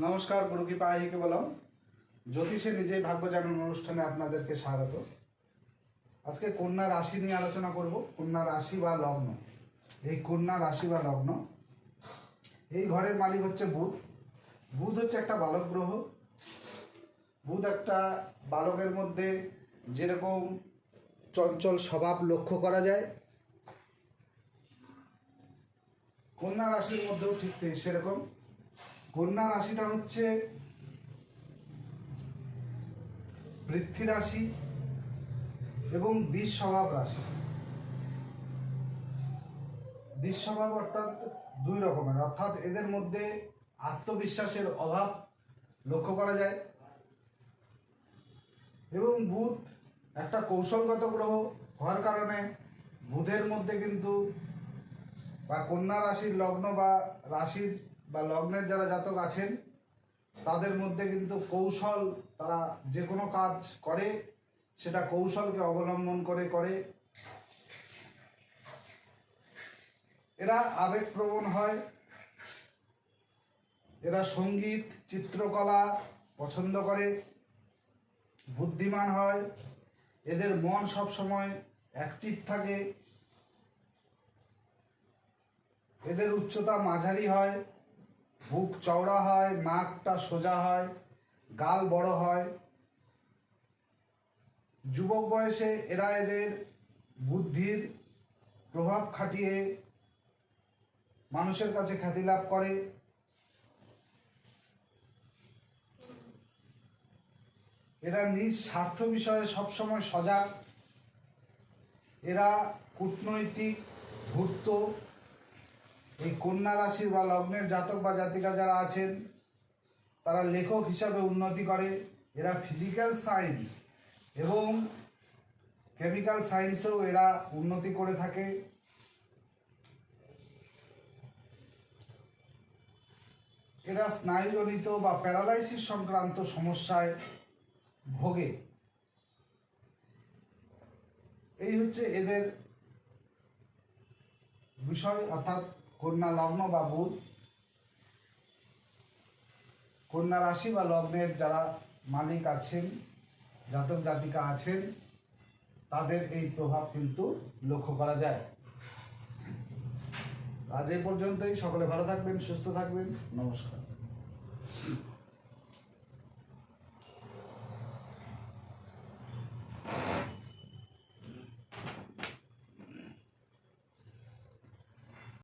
নমস্কার, গুরু কৃপা আহিকে বললাম। জ্যোতিষে নিজেই ভাগ্য জানান অনুষ্ঠানে আপনাদেরকে স্বাগত। আজকে কন্যা রাশি নিয়ে আলোচনা করব। কন্যা রাশি বা লগ্ন, এই কন্যা রাশি বা লগ্ন, এই ঘরের মালিক হচ্ছে বুধ। বুধ হচ্ছে একটা বালক গ্রহ। বুধ একটা বালকের মধ্যে যেরকম চঞ্চল স্বভাব লক্ষ্য করা যায়, কন্যা রাশির মধ্যেও ঠিক সেরকম। কন্যা রাশিটা হচ্ছে পৃথ্বী রাশি এবং দ্বিজ স্বভাব রাশি। দ্বিজ স্বভাব অর্থাৎ দুই রকমের, অর্থাৎ এদের মধ্যে আত্মবিশ্বাসের অভাব লক্ষ্য করা যায়। এবং বুধ একটা কৌশলগত গ্রহ হওয়ার কারণে বুধের মধ্যে কিন্তু বা কন্যা রাশির লগ্ন বা রাশির বা লগ্নের যারা জাতক আছেন তাদের মধ্যে কিন্তু কৌশল, তারা যে কোনো কাজ করে সেটা কৌশলকে অবলম্বন করে করে। এরা আবেগপ্রবণ হয়, এরা সঙ্গীত চিত্রকলা পছন্দ করে, বুদ্ধিমান হয়, এদের মন সবসময় অ্যাক্টিভ থাকে, এদের উচ্চতা মাঝারি হয়, বুক চওড়া হয়, নাকটা সোজা হয়, গাল বড় হয়। যুবক বয়সে এরা এদের বুদ্ধির প্রভাব খাটিয়ে মানুষের কাছে খ্যাতি লাভ করে। এরা নিজ স্বার্থ বিষয়ে সবসময় সজাগ। এরা কূটনৈতিক, ধূর্ত। এই কন্যা রাশির বা লগ্নের জাতক বা জাতিকা যারা আছেন তারা লেখক হিসাবে উন্নতি করে। এরা ফিজিক্যাল সায়েন্স এবং কেমিক্যাল সায়েন্সেও এরা উন্নতি করে থাকে। এরা স্নায়ুজনিত বা প্যারালাইসিস সংক্রান্ত সমস্যায় ভোগে। এই হচ্ছে এদের বিষয়, অর্থাৎ কন্যা লগ্ন বা বুধ। কন্যা রাশি বা লগ্নের যারা মালিক আছেন, জাতক জাতিকা আছেন, তাদের এই প্রভাব কিন্তু লক্ষ্য করা যায়। আজ এই পর্যন্তই। সকলে ভালো থাকবেন, সুস্থ থাকবেন। নমস্কার।